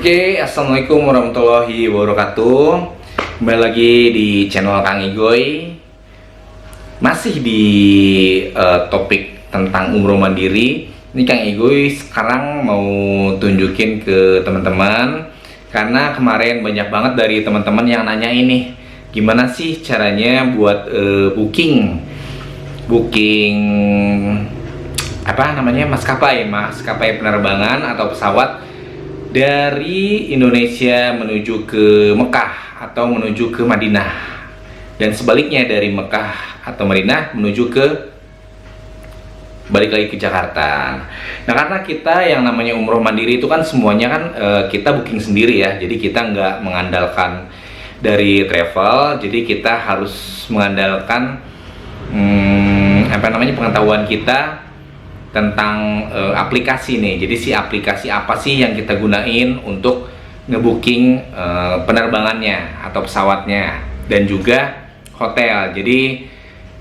Oke, assalamualaikum warahmatullahi wabarakatuh. Kembali lagi di channel Kang Igoy. Masih di topik tentang umroh mandiri. Ini Kang Igoy sekarang mau tunjukin ke teman-teman, karena kemarin banyak banget dari teman-teman yang nanya ini, gimana sih caranya buat booking maskapai penerbangan atau pesawat dari Indonesia menuju ke Mekah atau menuju ke Madinah, dan sebaliknya dari Mekah atau Madinah menuju ke balik lagi ke Jakarta. Nah, karena kita yang namanya umroh mandiri itu kan semuanya kan kita booking sendiri ya, jadi kita nggak mengandalkan dari travel, jadi kita harus mengandalkan pengetahuan kita tentang aplikasi nih. Jadi si aplikasi apa sih yang kita gunain untuk ngebooking penerbangannya atau pesawatnya dan juga hotel. Jadi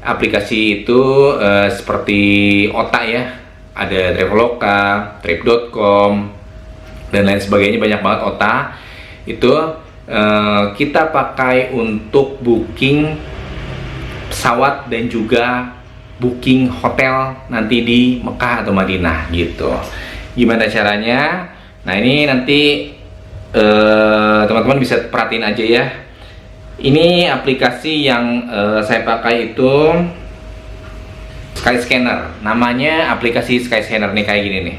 aplikasi itu seperti OTA ya, ada Traveloka, Trip.com dan lain sebagainya, banyak banget OTA. Itu kita pakai untuk booking pesawat dan juga booking hotel nanti di Mekah atau Madinah gitu. Gimana caranya? Nah, ini nanti teman-teman bisa perhatiin aja ya. Ini aplikasi yang saya pakai itu Skyscanner. Namanya aplikasi Skyscanner nih, kayak gini nih.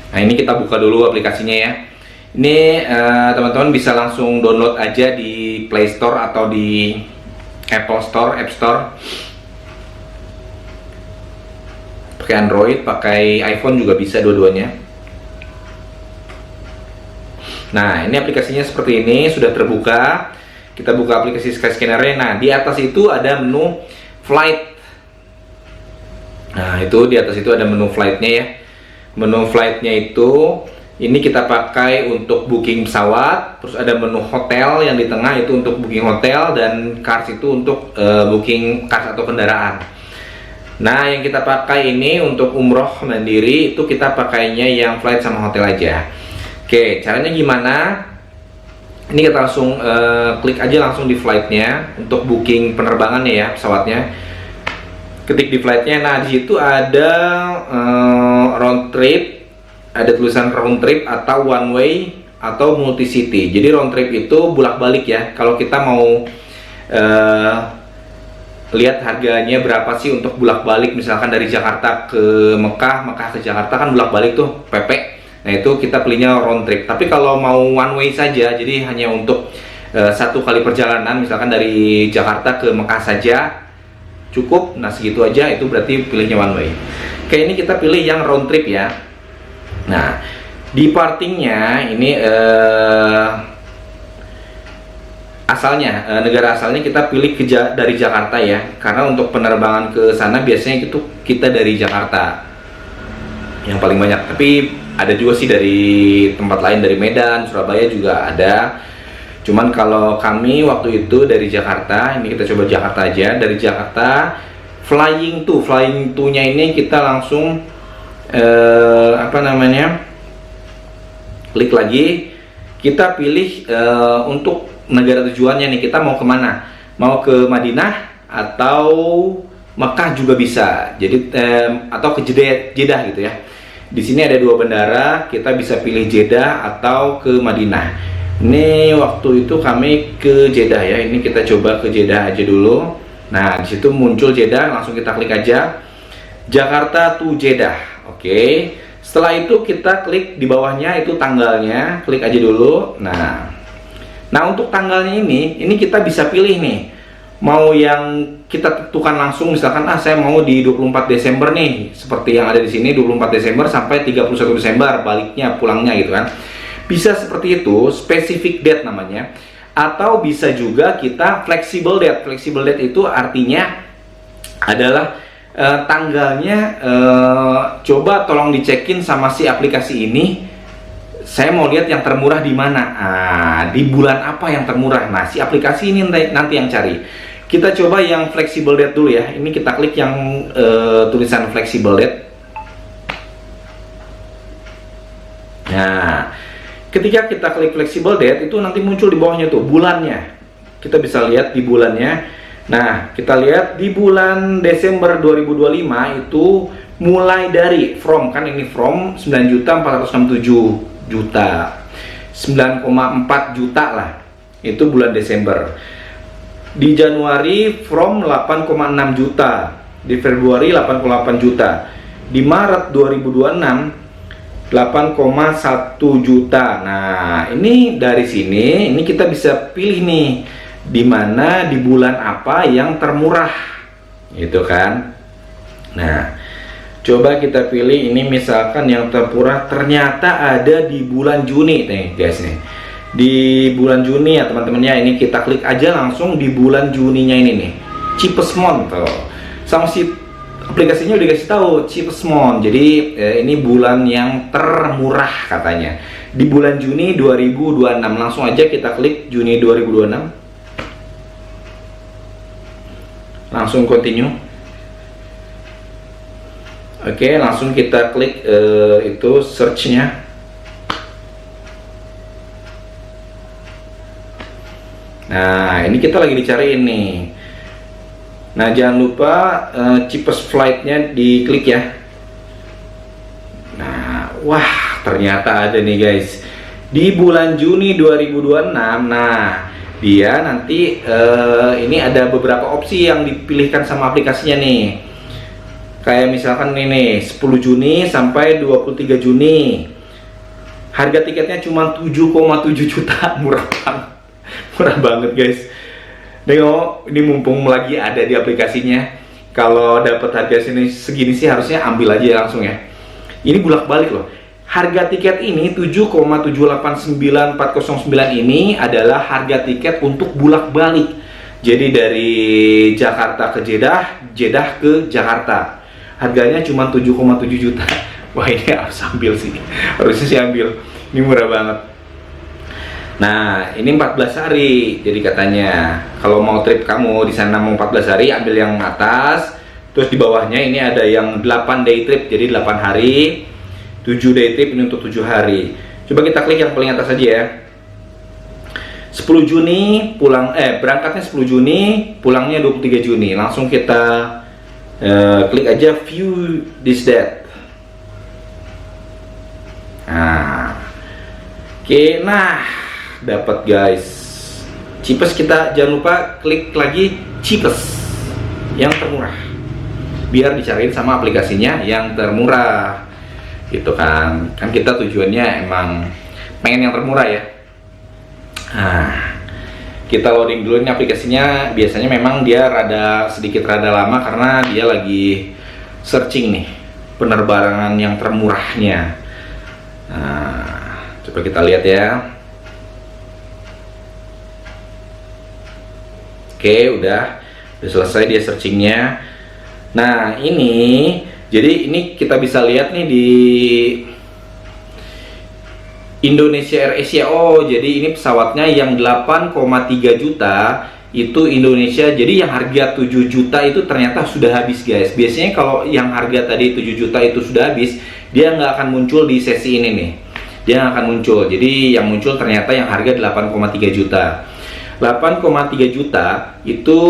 Nah, ini kita buka dulu aplikasinya ya. Ini teman-teman bisa langsung download aja di Play Store atau di Apple Store, App Store. Pakai Android, pakai iPhone juga bisa dua-duanya. Nah, ini aplikasinya seperti ini, sudah terbuka. Kita buka aplikasi Skyscanner. Nah, di atas itu ada menu flight. Nah, itu di atas itu ada menu flightnya ya. Menu flightnya itu ini kita pakai untuk booking pesawat, terus ada menu hotel yang di tengah itu untuk booking hotel, dan cars itu untuk booking cars atau kendaraan. Nah, yang kita pakai ini untuk umroh mandiri itu kita pakainya yang flight sama hotel aja. Oke, caranya gimana? Ini kita langsung klik aja langsung di flightnya untuk booking penerbangannya ya, pesawatnya. Ketik di flightnya, nah di situ ada round trip. Ada tulisan round trip atau one way atau multi city. Jadi round trip itu bolak-balik ya. Kalau kita mau lihat harganya berapa sih untuk bolak-balik, misalkan dari Jakarta ke Mekah, Mekah ke Jakarta kan bolak-balik tuh PP. Nah, itu kita pilihnya round trip. Tapi kalau mau one way saja, jadi hanya untuk satu kali perjalanan, misalkan dari Jakarta ke Mekah saja cukup. Nah, segitu aja, itu berarti pilihnya one way. Oke, ini kita pilih yang round trip ya. Nah, di partingnya ini asalnya, negara asalnya kita pilih dari Jakarta ya, karena untuk penerbangan ke sana biasanya itu kita dari Jakarta yang paling banyak. Tapi ada juga sih dari tempat lain, dari Medan, Surabaya juga ada. Cuman kalau kami waktu itu dari Jakarta, ini kita coba Jakarta aja. Dari Jakarta flying to-nya ini kita langsung klik lagi, kita pilih untuk negara tujuannya nih, kita mau kemana, mau ke Madinah atau Mekah juga bisa, jadi atau ke Jeddah gitu ya. Di sini ada dua bandara, kita bisa pilih Jeddah atau ke Madinah. Ini waktu itu kami ke Jeddah ya, ini kita coba ke Jeddah aja dulu. Nah, disitu muncul Jeddah, langsung kita klik aja Jakarta to Jeddah. Oke, setelah itu kita klik di bawahnya itu tanggalnya, klik aja dulu. Nah untuk tanggalnya ini kita bisa pilih nih, mau yang kita tentukan langsung, misalkan saya mau di 24 Desember nih, seperti yang ada di sini 24 Desember sampai 31 Desember baliknya pulangnya gitu kan. Bisa seperti itu, specific date namanya. Atau bisa juga kita flexible date. Flexible date itu artinya adalah tanggalnya coba tolong dicekin sama si aplikasi ini, saya mau lihat yang termurah di mana, di bulan apa yang termurah. Nah, si aplikasi ini nanti yang cari. Kita coba yang flexible date dulu ya. Ini kita klik yang tulisan flexible date. Nah, ketika kita klik flexible date itu nanti muncul di bawahnya tuh bulannya. Kita bisa lihat di bulannya. Nah, kita lihat di bulan Desember 2025 itu mulai dari kan ini 9.467.000.000, 9,4 juta lah. Itu bulan Desember. Di Januari 8,6 juta, di Februari 8,8 juta, di Maret 2026 8,1 juta. Nah, ini dari sini ini kita bisa pilih nih di mana di bulan apa yang termurah, gitu kan. Nah, coba kita pilih ini, misalkan yang termurah ternyata ada di bulan Juni nih guys nih. Di bulan Juni ya teman-temannya, ini kita klik aja langsung di bulan Juninya ini nih. Cheapest month tuh. Sama si aplikasinya udah dikasih tahu cheapest month. Jadi ini bulan yang termurah katanya. Di bulan Juni 2026. Langsung aja kita klik Juni 2026. Langsung continue. Oke, langsung kita klik itu searchnya. Nah, ini kita lagi dicariin nih. Nah, jangan lupa cheapest flightnya diklik ya. Nah, wah, ternyata ada nih guys di bulan Juni 2026. Nah, dia nanti ini ada beberapa opsi yang dipilihkan sama aplikasinya nih. Kayak misalkan ini 10 Juni sampai 23 Juni. Harga tiketnya cuma 7,7 juta, murah banget. Murah banget guys. Nengok, ini mumpung lagi ada di aplikasinya. Kalau dapat harga segini sih harusnya ambil aja langsung ya. Ini bolak-balik loh. Harga tiket ini 7,789409 ini adalah harga tiket untuk bolak-balik. Jadi dari Jakarta ke Jeddah, Jeddah ke Jakarta. Harganya cuma 7,7 juta. Wah, ini harus ambil sih. Harusnya sih ambil. Ini murah banget. Nah, ini 14 hari. Jadi katanya kalau mau trip kamu di sana mau 14 hari, ambil yang atas. Terus di bawahnya ini ada yang 8 day trip. Jadi 8 hari. 7 day trip ini untuk 7 hari. Coba kita klik yang paling atas aja ya. 10 Juni pulang, berangkatnya 10 Juni, pulangnya 23 Juni. Langsung kita klik aja view this date. Nah, oke, nah dapat guys. Cheapest, kita jangan lupa klik lagi cheapest yang termurah. Biar dicariin sama aplikasinya yang termurah. Gitu kan kita tujuannya emang pengen yang termurah ya. Nah, kita loading dulu ini aplikasinya. Biasanya memang dia sedikit rada lama karena dia lagi searching nih penerbangan yang termurahnya. Nah, coba kita lihat ya. Oke, udah selesai dia searchingnya. Nah, jadi ini kita bisa lihat nih di Indonesia Air Asia. Oh, jadi ini pesawatnya yang 8,3 juta itu Indonesia. Jadi yang harga 7 juta itu ternyata sudah habis guys. Biasanya kalau yang harga tadi 7 juta itu sudah habis, dia nggak akan muncul di sesi ini nih. Dia nggak akan muncul. Jadi yang muncul ternyata yang harga 8,3 juta. 8,3 juta itu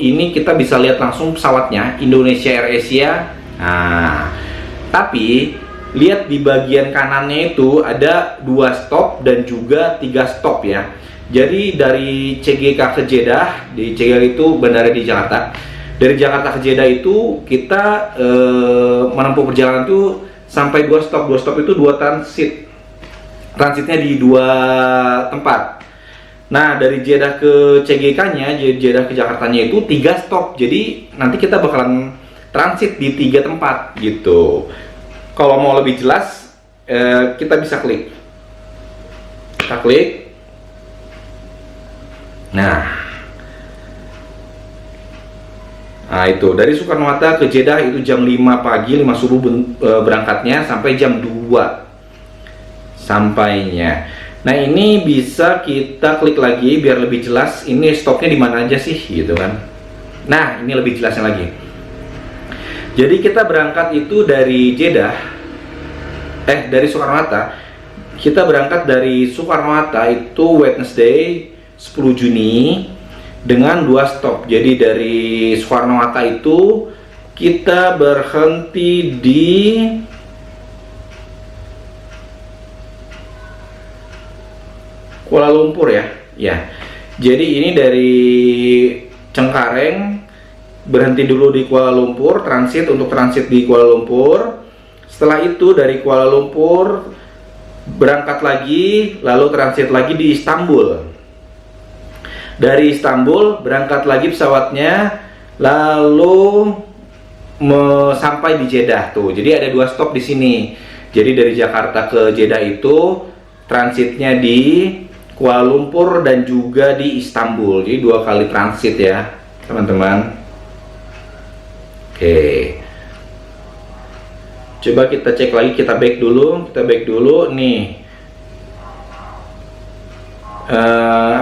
ini kita bisa lihat langsung pesawatnya Indonesia Air Asia. Nah, tapi lihat di bagian kanannya itu ada 2 stop dan juga 3 stop ya. Jadi dari CGK ke Jeddah, di CGK itu bandara di Jakarta. Dari Jakarta ke Jeddah itu kita menempuh perjalanan itu sampai 2 stop. 2 stop itu 2 transit. Transitnya di 2 tempat. Nah, dari Jeddah ke CGK-nya, Jeddah ke Jakartanya itu 3 stop. Jadi nanti kita bakalan transit di 3 tempat gitu. Kalau mau lebih jelas, kita bisa klik. Kita klik. Nah, itu dari Soekarno-Hatta ke Jeddah itu jam 5 pagi, 5 subuh berangkatnya sampai jam 2 sampainya. Nah, ini bisa kita klik lagi biar lebih jelas. Ini stopnya di mana aja sih, gitu kan? Nah, ini lebih jelasnya lagi. Jadi kita berangkat itu dari Jeddah, dari Soekarno-Hatta. kita berangkat dari Soekarno-Hatta itu Wednesday 10 Juni dengan 2 stop. Jadi dari Soekarno-Hatta itu kita berhenti di Kuala Lumpur ya. Ya. Jadi ini dari Cengkareng berhenti dulu di Kuala Lumpur, untuk transit di Kuala Lumpur. Setelah itu dari Kuala Lumpur berangkat lagi, lalu transit lagi di Istanbul. Dari Istanbul berangkat lagi pesawatnya, lalu sampai di Jeddah tuh. Jadi ada 2 stop di sini. Jadi dari Jakarta ke Jeddah itu transitnya di Kuala Lumpur dan juga di Istanbul. Jadi 2 kali transit ya, teman-teman. Oke, coba kita cek lagi, kita back dulu nih.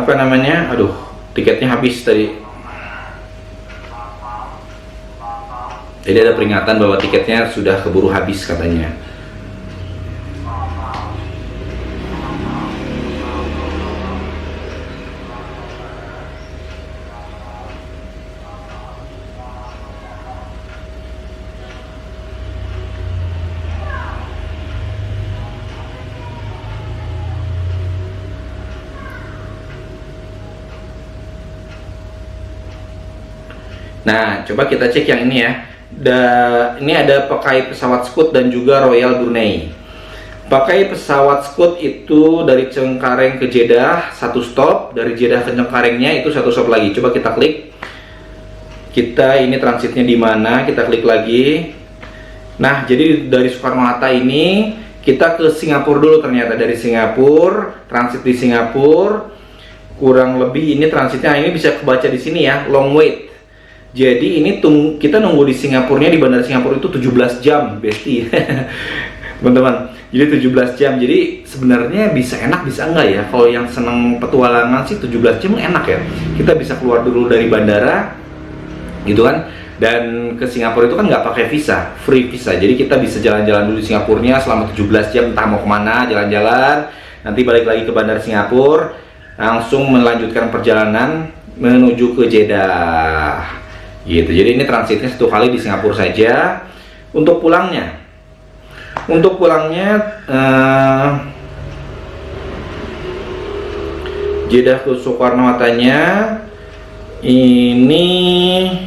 Apa namanya? Aduh, tiketnya habis tadi. Jadi ada peringatan bahwa tiketnya sudah keburu habis katanya. Nah, coba kita cek yang ini ya. Ini ada pakai pesawat Scoot dan juga Royal Brunei. Pakai pesawat Scoot itu dari Cengkareng ke Jeddah 1 stop, dari Jeddah ke Cengkarengnya itu 1 stop lagi. Coba kita klik. Kita ini transitnya di mana? Kita klik lagi. Nah, jadi dari Soekarno-Hatta ini kita ke Singapura dulu ternyata. Dari Singapura, transit di Singapura. Kurang lebih ini transitnya ini bisa kebaca di sini ya, long wait. Jadi ini kita nunggu di Singapurnya, di bandara Singapura itu 17 jam, besti. Teman-teman. Jadi 17 jam. Jadi sebenarnya bisa enak bisa enggak ya? Kalau yang seneng petualangan sih 17 jam enak ya. Kita bisa keluar dulu dari bandara gitu kan. Dan ke Singapura itu kan nggak pakai visa, free visa. Jadi kita bisa jalan-jalan dulu di Singapurnya selama 17 jam, entah mau kemana, jalan-jalan. Nanti balik lagi ke bandara Singapura, langsung melanjutkan perjalanan menuju ke Jeddah. Gitu. Jadi ini transitnya 1 kali di Singapura saja. Untuk pulangnya Jeddah ke Soekarno-Hattanya ini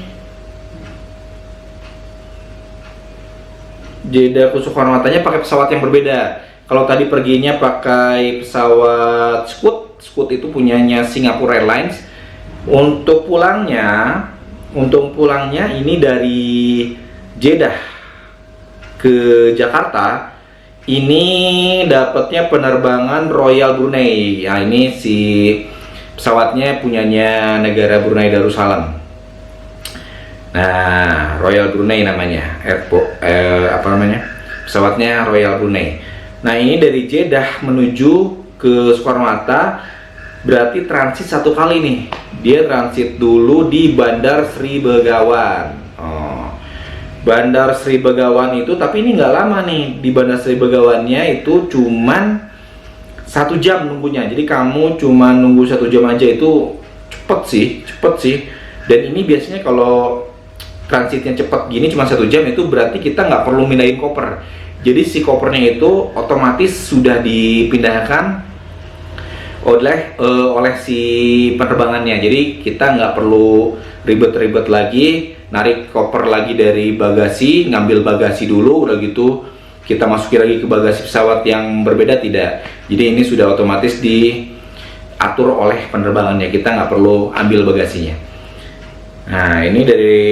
pakai pesawat yang berbeda. Kalau tadi perginya pakai pesawat Scoot itu punyanya Singapore Airlines. Untuk pulangnya ini dari Jeddah ke Jakarta ini dapatnya penerbangan Royal Brunei. Ya, ini si pesawatnya punyanya negara Brunei Darussalam. Nah, Royal Brunei namanya, pesawatnya Royal Brunei. Nah, ini dari Jeddah menuju ke Soekarno-Hatta berarti transit 1 kali nih. Dia transit dulu di Bandar Sri Begawan. Bandar Sri Begawan itu, tapi ini nggak lama nih. Di Bandar Sri Begawannya itu cuman 1 jam nunggunya. Jadi kamu cuma nunggu 1 jam aja, itu cepet sih. Dan ini biasanya kalau transitnya cepet gini cuma 1 jam, itu berarti kita nggak perlu mindahin koper. Jadi si kopernya itu otomatis sudah dipindahkan oleh si penerbangannya. Jadi kita nggak perlu ribet-ribet lagi narik koper lagi dari bagasi, ngambil bagasi dulu, udah gitu kita masukin lagi ke bagasi pesawat yang berbeda, tidak. Jadi ini sudah otomatis diatur oleh penerbangannya, kita nggak perlu ambil bagasinya. Nah, ini dari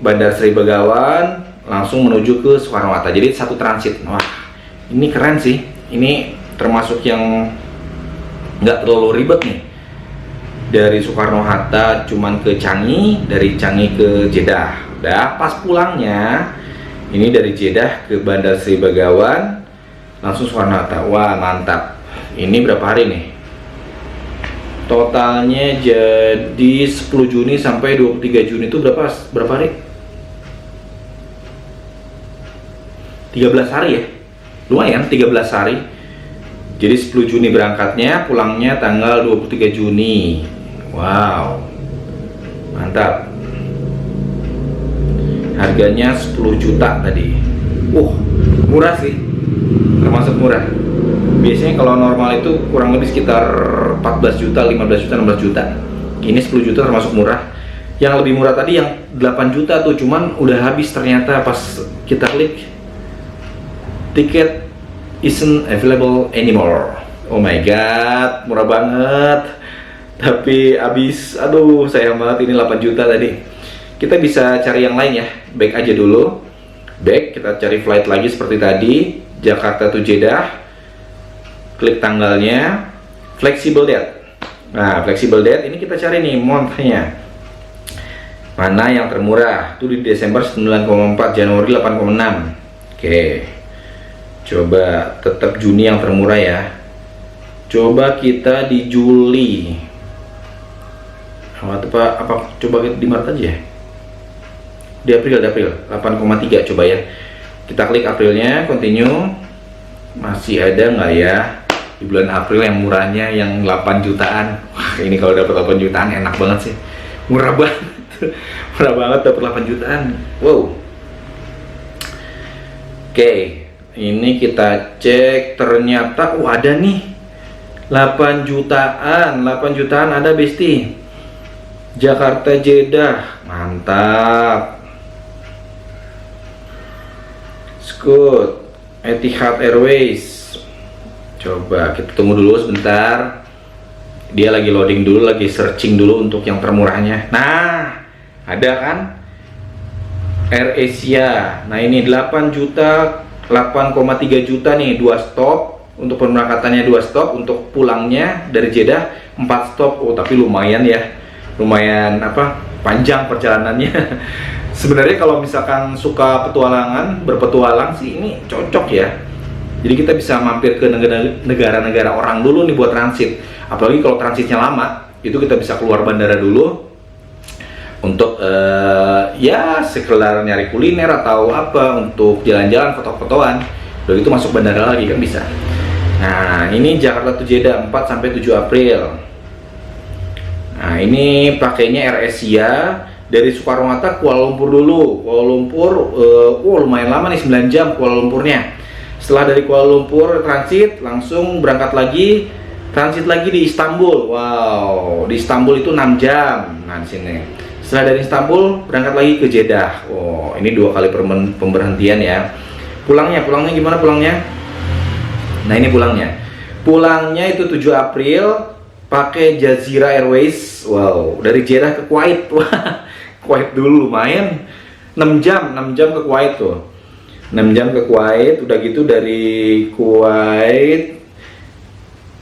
Bandar Sri Begawan langsung menuju ke Soekarno-Hatta. Jadi 1 transit. Wah, ini keren sih. Ini termasuk yang nggak terlalu ribet nih. Dari Soekarno-Hatta cuman ke Changi, dari Changi ke Jeddah. Udah pas pulangnya ini dari Jeddah ke Bandar Sri Begawan langsung Soekarno-Hatta. Wah, mantap. Ini berapa hari nih? Totalnya jadi 10 Juni sampai 23 Juni itu berapa hari? 13 hari ya. Lumayan, 13 hari. Jadi 10 Juni berangkatnya, pulangnya tanggal 23 Juni. Wow, mantap. Harganya 10 juta tadi. Murah sih, termasuk murah. Biasanya kalau normal itu kurang lebih sekitar 14 juta, 15 juta, 16 juta. Ini 10 juta termasuk murah. Yang lebih murah tadi yang 8 juta tuh, cuman udah habis ternyata pas kita klik. Tiket isn't available anymore. Oh my god, murah banget. Tapi habis, aduh sayang banget, ini 8 juta tadi. Kita bisa cari yang lain ya. Back aja dulu. Back, kita cari flight lagi seperti tadi. Jakarta to Jeddah. Klik tanggalnya. Flexible date. Nah, flexible date ini kita cari nih monthnya. Mana yang termurah? Itu di Desember 9,4, Januari 8,6. Oke. Coba tetap Juni yang termurah ya. Coba kita di Juli. Apa coba di Maret aja ya? Di April 8,3 coba ya. Kita klik Aprilnya, continue. Masih ada nggak ya di bulan April yang murahnya yang 8 jutaan? Wah, ini kalau dapat 8 jutaan enak banget sih. Murah banget. Murah banget dapat 8 jutaan. Wow. Oke, ini kita cek, ternyata ada nih 8 jutaan. 8 jutaan ada Besti. Jakarta Jeddah. Mantap. Scoot, Etihad Airways. Coba kita tunggu dulu sebentar. Dia lagi loading dulu, lagi searching dulu untuk yang termurahnya. Nah, ada kan? AirAsia. Nah, ini 8 juta, 8,3 juta nih, 2 stop. Untuk pemberangkatannya 2 stop, untuk pulangnya dari Jeddah 4 stop. Oh, tapi lumayan ya. Lumayan panjang perjalanannya. Sebenarnya kalau misalkan suka petualangan, berpetualang sih ini cocok ya. Jadi kita bisa mampir ke negara-negara orang dulu nih buat transit. Apalagi kalau transitnya lama, itu kita bisa keluar bandara dulu untuk ya sekedar nyari kuliner atau apa, untuk jalan-jalan, foto-fotoan. Udah itu masuk bandara lagi kan bisa. Nah, ini Jakarta to Jeddah 4 sampai 7 April. Nah, ini pakainya AirAsia dari Soekarno-Hatta Kuala Lumpur dulu. Kuala Lumpur, lumayan lama nih, 9 jam Kuala Lumpurnya. Setelah dari Kuala Lumpur transit, langsung berangkat lagi, transit lagi di Istanbul. Wow, di Istanbul itu 6 jam. Nah, di sini. Setelah dari Istanbul, berangkat lagi ke Jeddah. Oh, ini 2 kali pemberhentian ya. Pulangnya gimana pulangnya? Nah, ini pulangnya. Pulangnya itu 7 April. Pakai Jazeera Airways. Wow, dari Jeddah ke Kuwait. Wah, Kuwait dulu lumayan. 6 jam ke Kuwait tuh. 6 jam ke Kuwait, udah gitu dari Kuwait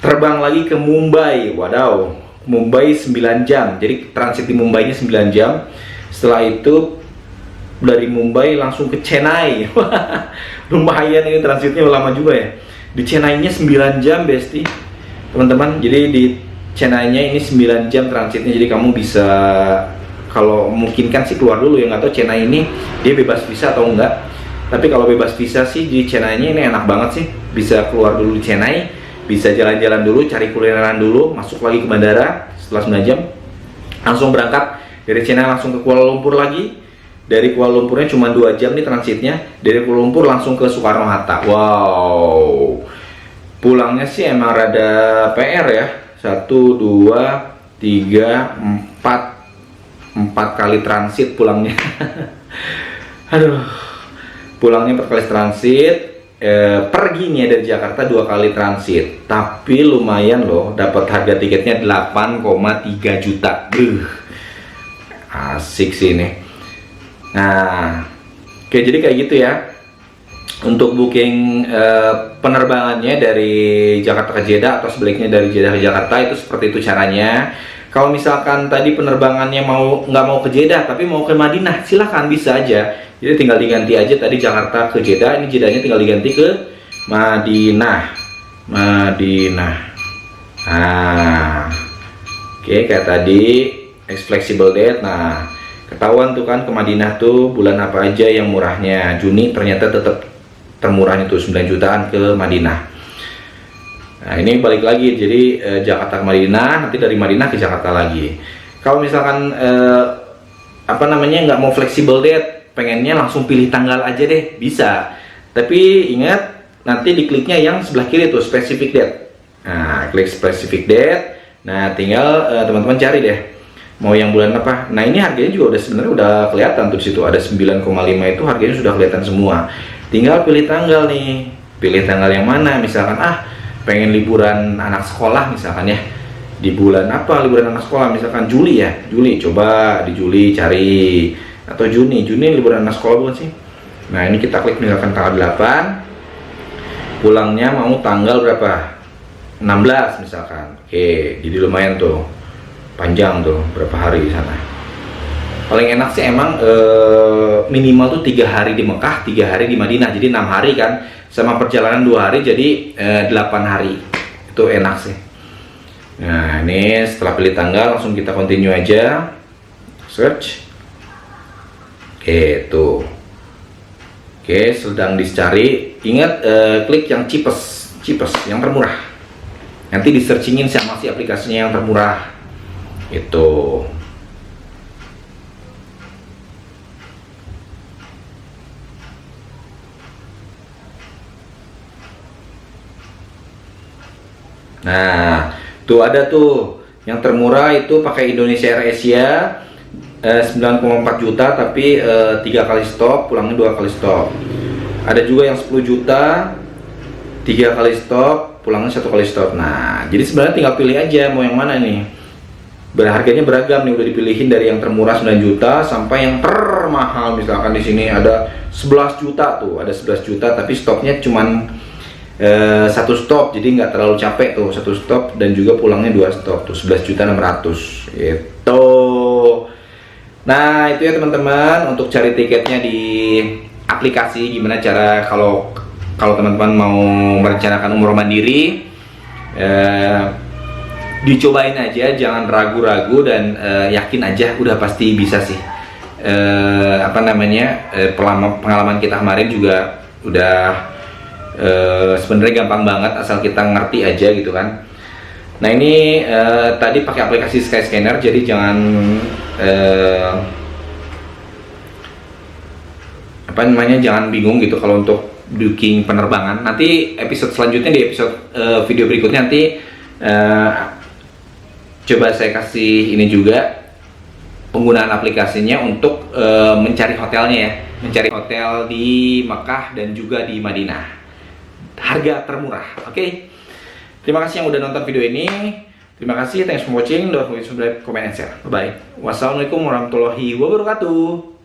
terbang lagi ke Mumbai. Wadaw, Mumbai 9 jam. Jadi transit di Mumbai nya 9 jam. Setelah itu dari Mumbai langsung ke Chennai. Lumayan ini transitnya lama juga ya. Di Chennai nya 9 jam Besti. Teman-teman, jadi di Chennai-nya ini 9 jam transitnya, jadi kamu bisa, kalau memungkinkan sih keluar dulu ya. Nggak tahu Chennai ini dia bebas visa atau enggak, tapi kalau bebas visa sih di Chennai-nya ini enak banget sih. Bisa keluar dulu di Chennai, bisa jalan-jalan dulu, cari kulineran dulu, masuk lagi ke bandara. Setelah 9 jam langsung berangkat dari Chennai langsung ke Kuala Lumpur lagi. Dari Kuala Lumpurnya cuma 2 jam nih transitnya. Dari Kuala Lumpur langsung ke Soekarno-Hatta. Wow, pulangnya sih emang rada PR ya. 1, 2, 3, 4 kali transit pulangnya. Aduh, pulangnya 4 kali transit. Perginya dari Jakarta 2 kali transit. Tapi lumayan loh, dapat harga tiketnya 8,3 juta. Asik sih ini. Nah, oke, jadi kayak gitu ya. Untuk booking penerbangannya dari Jakarta ke Jeddah atau sebaliknya dari Jeddah ke Jakarta, itu seperti itu caranya. Kalau misalkan tadi penerbangannya nggak mau ke Jeddah tapi mau ke Madinah, silahkan, bisa aja. Jadi tinggal diganti aja tadi Jakarta ke Jeddah, ini Jeddahnya tinggal diganti ke Madinah. Nah, oke, kayak tadi flexible date. Nah, ketahuan tuh kan ke Madinah tuh bulan apa aja yang murahnya. Juni ternyata tetap termurahnya tuh 9 jutaan ke Madinah. Nah ini balik lagi, jadi Jakarta ke Madinah, nanti dari Madinah ke Jakarta lagi. Kalau misalkan apa namanya nggak mau fleksibel date, pengennya langsung pilih tanggal aja deh, bisa. Tapi ingat nanti dikliknya yang sebelah kiri tuh specific date. Nah klik specific date. Nah tinggal teman-teman cari deh mau yang bulan apa. Nah ini harganya juga udah sebenarnya udah kelihatan tuh di situ ada 9,5 itu harganya sudah kelihatan semua. Tinggal pilih tanggal nih, pilih tanggal yang mana. Misalkan pengen liburan anak sekolah misalkan ya, di bulan apa liburan anak sekolah, misalkan Juli ya, Juli, coba di Juli cari, atau Juni liburan anak sekolah bukan sih. Nah ini kita klik misalkan tanggal 8, pulangnya mau tanggal berapa, 16 misalkan. Oke, jadi lumayan tuh panjang tuh, berapa hari di sana. Paling enak sih emang minimal tuh 3 hari di Mekah, 3 hari di Madinah, jadi 6 hari kan, sama perjalanan 2 hari jadi 8 hari. Itu enak sih. Nah ini setelah pilih tanggal langsung kita continue aja, search. Oke tuh, oke sedang dicari. Ingat klik yang cheapest, yang termurah. Nanti di searchingin sama si aplikasinya yang termurah itu. Nah tuh ada tuh yang termurah itu pakai Indonesia Air Asia 9,4 juta tapi 3 kali stop, pulangnya 2 kali stop. Ada juga yang 10 juta 3 kali stop, pulangnya 1 kali stop. Nah jadi sebenarnya tinggal pilih aja mau yang mana nih. Harganya beragam nih, udah dipilihin dari yang termurah 9 juta sampai yang termahal. Misalkan di sini ada 11 juta tuh, ada 11 juta tapi stopnya cuman 1 stop, jadi nggak terlalu capek tuh, 1 stop dan juga pulangnya 2 stop tuh, 11.600.000 itu. Nah itu ya teman-teman, untuk cari tiketnya di aplikasi gimana cara kalau teman-teman mau merencanakan umroh mandiri. Dicobain aja, jangan ragu-ragu dan yakin aja, udah pasti bisa sih. Pengalaman kita kemarin juga udah sebenarnya gampang banget asal kita ngerti aja gitu kan. Nah ini tadi pakai aplikasi Skyscanner, jadi jangan jangan bingung gitu kalau untuk booking penerbangan. Nanti episode selanjutnya, di episode video berikutnya nanti coba saya kasih ini juga penggunaan aplikasinya untuk mencari hotelnya ya, mencari hotel di Mekah dan juga di Madinah, harga termurah. Oke. Terima kasih yang udah nonton video ini. Terima kasih, thanks for watching. Don't forget to subscribe, comment, and share. Bye bye. Wassalamualaikum warahmatullahi wabarakatuh.